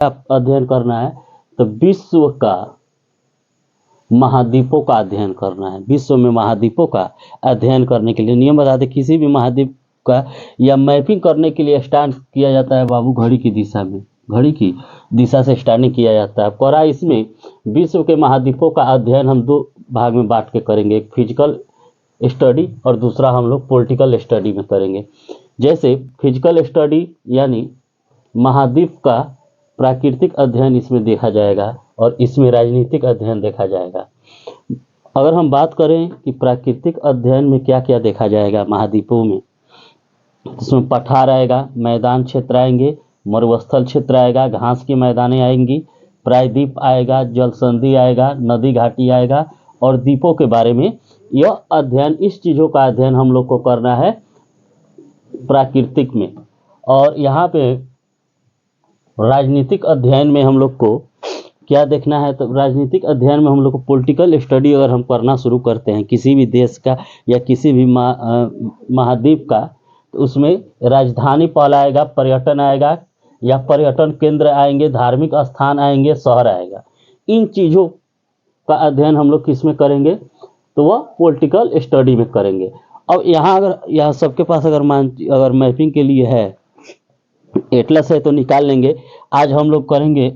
अध्ययन करना है तो विश्व का महाद्वीपों का अध्ययन करना है। विश्व में महाद्वीपों का अध्ययन करने के लिए नियम बता दें, किसी भी महाद्वीप का या मैपिंग करने के लिए स्टार्ट किया जाता है बाबू घड़ी की दिशा में, घड़ी की दिशा से स्टार्टिंग किया जाता है। करा इसमें विश्व के महाद्वीपों का अध्ययन हम दो भाग में बांट के करेंगे, एक फिजिकल स्टडी और दूसरा हम लोग पॉलिटिकल स्टडी में करेंगे। जैसे फिजिकल स्टडी यानी महाद्वीप का प्राकृतिक अध्ययन इसमें देखा जाएगा और इसमें राजनीतिक अध्ययन देखा जाएगा। अगर हम बात करें कि प्राकृतिक अध्ययन में क्या क्या देखा जाएगा महाद्वीपों में, इसमें पठार आएगा, मैदान क्षेत्र आएंगे, मरुस्थल क्षेत्र आएगा, घास की मैदानें आएंगी, प्रायद्वीप आएगा, जल संधि आएगा, नदी घाटी आएगा और द्वीपों के बारे में यह अध्ययन, इस चीज़ों का अध्ययन हम लोग को करना है प्राकृतिक में। और यहाँ पे राजनीतिक अध्ययन में हम लोग को क्या देखना है, तो राजनीतिक अध्ययन में हम लोग को पॉलिटिकल स्टडी अगर हम करना शुरू करते हैं किसी भी देश का या किसी भी महाद्वीप का, तो उसमें राजधानी पहला आएगा, पर्यटन आएगा या पर्यटन केंद्र आएंगे, धार्मिक स्थान आएंगे, शहर आएगा। इन चीज़ों का अध्ययन हम लोग किस में करेंगे, तो वह पॉलिटिकल स्टडी में करेंगे। अब यहाँ अगर यह सबके पास अगर मैपिंग के लिए है एटलस है तो निकाल लेंगे। आज हम लोग करेंगे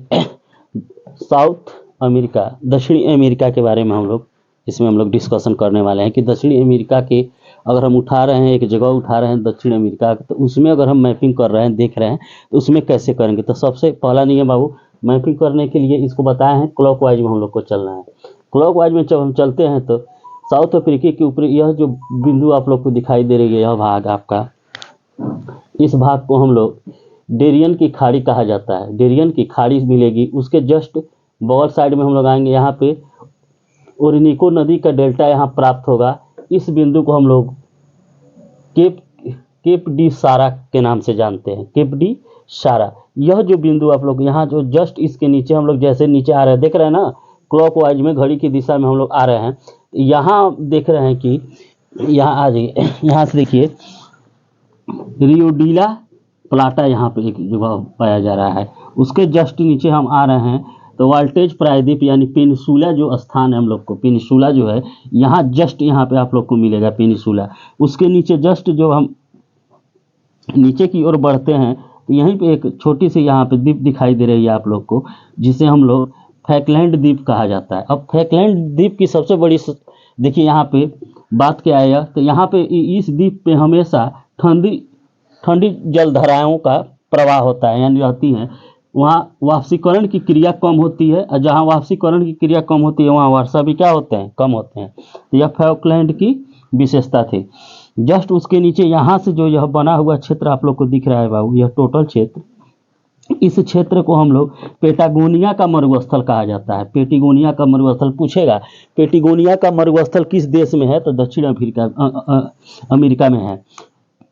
साउथ अमेरिका, दक्षिणी अमेरिका के बारे में हम लोग इसमें हम लोग डिस्कशन करने वाले हैं कि दक्षिणी अमेरिका के अगर हम उठा रहे हैं, एक जगह उठा रहे हैं दक्षिण अमेरिका, तो उसमें अगर हम मैपिंग कर रहे हैं, देख रहे हैं, तो उसमें कैसे करेंगे। तो सबसे पहला नियम बाबू, मैपिंग करने के लिए इसको बताया है क्लॉकवाइज में हम लोग को चलना है। क्लॉकवाइज में जब हम चलते हैं तो साउथ अफ्रीका के ऊपर यह जो बिंदु आप लोग को दिखाई दे रही है, यह भाग आपका, इस भाग को हम लोग डेरियन की खाड़ी कहा जाता है। डेरियन की खाड़ी मिलेगी, उसके जस्ट बगल साइड में हम लोग आएंगे, यहाँ पे ओरिनिको नदी का डेल्टा यहाँ प्राप्त होगा। इस बिंदु को हम लोग केप डी सारा के नाम से जानते हैं, केप डी सारा। यह जो बिंदु आप लोग यहाँ जो जस्ट इसके नीचे हम लोग जैसे नीचे आ रहे हैं, देख रहे हैं ना, क्लॉकवाइज में घड़ी की दिशा में हम लोग आ रहे हैं। यहाँ देख रहे हैं कि यहाँ आ जाइए, यहाँ से देखिए रियोडीला प्लाटा यहाँ पे एक जगह पाया जा रहा है, उसके जस्ट नीचे हम आ रहे हैं तो वाल्टेज प्रायद्वीप यानी पेनिसुला जो स्थान है हम लोग को, पेनिसुला जो है यहाँ जस्ट यहाँ पे आप लोग को मिलेगा पेनिसुला। उसके नीचे जस्ट जो हम नीचे की ओर बढ़ते हैं तो यहीं पे एक छोटी सी यहाँ पे द्वीप दिखाई दे रही है आप लोग को, जिसे हम लोग फैकलैंड द्वीप कहा जाता है। अब फैकलैंड द्वीप की सबसे बड़ी देखिए यहाँ पे बात क्या आया, तो यहाँ पे इस द्वीप पे हमेशा ठंडी जलधाराओं का प्रवाह होता है, यानी रहती हैं। वहाँ वाष्पीकरण की क्रिया कम होती है और जहाँ वाष्पीकरण की क्रिया कम होती है वहाँ वर्षा भी क्या होते हैं, कम होते हैं। तो यह फैकलैंड की विशेषता थी। जस्ट उसके नीचे यहाँ से जो यह बना हुआ क्षेत्र आप लोग को दिख रहा है बाबू, यह टोटल क्षेत्र, इस क्षेत्र को हम लोग पेटागोनिया का मरुस्थल कहा जाता है। पेटागोनिया का मरुस्थल पूछेगा, पेटागोनिया का मरुस्थल किस देश में है, तो दक्षिण अमेरिका में है।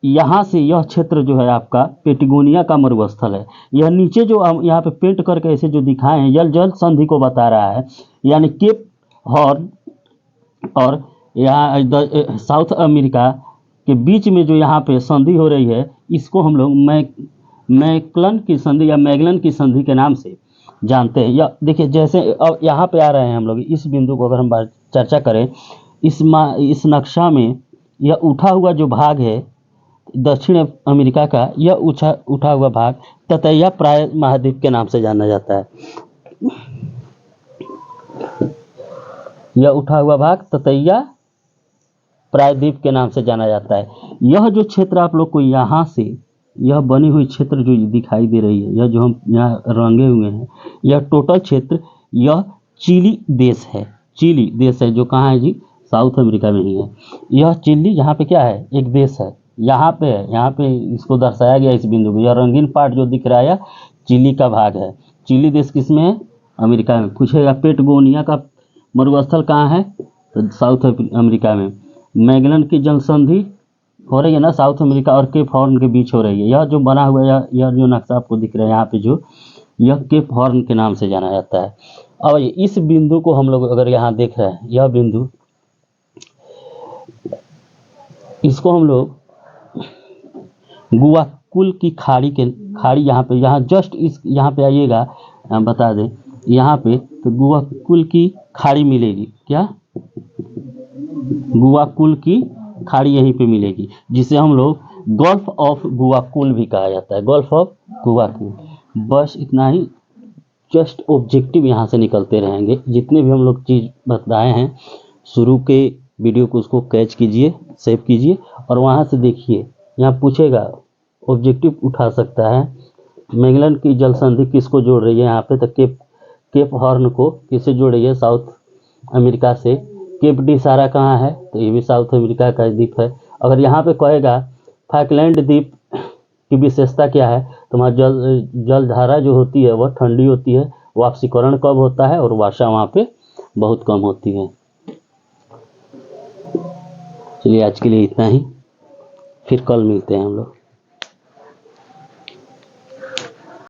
यहाँ से यह क्षेत्र जो है आपका पेटागोनिया का मरुस्थल है। यह नीचे जो हम यहाँ पे पेंट करके ऐसे जो दिखाए हैं, यह जल संधि को बता रहा है, यानी केप हॉर्न और यहाँ साउथ अमेरिका के बीच में जो यहाँ पे संधि हो रही है, इसको हम लोग मैकलन की संधि या मैगलन की संधि के नाम से जानते हैं। या देखिए जैसे अब यहाँ पे आ रहे हैं हम लोग, इस बिंदु को अगर हम चर्चा करें, इस नक्शा में यह उठा हुआ जो भाग है दक्षिण अमेरिका का, यह उठा हुआ भाग ततैया प्राय महाद्वीप के नाम से जाना जाता है। यह उठा हुआ भाग ततैया प्रायद्वीप के नाम से जाना जाता है। यह जो क्षेत्र आप लोग को यहाँ से यह बनी हुई क्षेत्र जो दिखाई दे रही है, यह जो हम यहाँ रंगे हुए हैं, यह टोटल क्षेत्र यह चिली देश है। चिली देश है जो कहाँ है जी, साउथ अमेरिका में ही है। यह चिली यहाँ पे क्या है, एक देश है, यहाँ पे है, यहाँ पे इसको दर्शाया गया इस बिंदु में। यह रंगीन पार्ट जो दिख रहा है चिली का भाग है। चिली देश किस में है, अमेरिका में। पूछेगा पेटागोनिया का मरुस्थल कहाँ है, तो साउथ अमेरिका में। मैगलन की जलसंधि हो रही है ना साउथ अमेरिका और केप हॉर्न के बीच हो रही है। यह जो बना हुआ है, यह जो नक्शा आपको दिख रहा है यहाँ पे जो, यह केप हॉर्न के नाम से जाना जाता है। अब इस बिंदु को हम लोग अगर यहाँ देख रहे हैं, यह बिंदु, इसको हम लोग कुल की खाड़ी यहाँ जस्ट इस यहाँ पे आइएगा, बता दें यहाँ पे तो गुआकुल की खाड़ी मिलेगी। क्या? गुआकुल की खाड़ी यहीं पे मिलेगी, जिसे हम लोग गल्फ ऑफ गुआकुल भी कहा जाता है, गल्फ ऑफ गुआकुल। बस इतना ही, जस्ट ऑब्जेक्टिव यहाँ से निकलते रहेंगे। जितने भी हम लोग चीज़ बताए हैं शुरू के वीडियो को, उसको कैच कीजिए, सेव कीजिए और वहाँ से देखिए। यहाँ पूछेगा, ऑब्जेक्टिव उठा सकता है, मैगेलन की जल संधि किसको जोड़ रही है यहाँ पे, तो केप हॉर्न को किससे जोड़ रही है, साउथ अमेरिका से। केप डी सारा कहाँ है, तो ये भी साउथ अमेरिका का द्वीप है। अगर यहाँ पे कहेगा फॉकलैंड द्वीप की विशेषता क्या है, तो वहाँ जलधारा जो होती है वह ठंडी होती है, वाष्पीकरण कब होता है और वर्षा वहाँ पे बहुत कम होती है। चलिए आज के लिए इतना ही, फिर कल मिलते हैं हम लोग।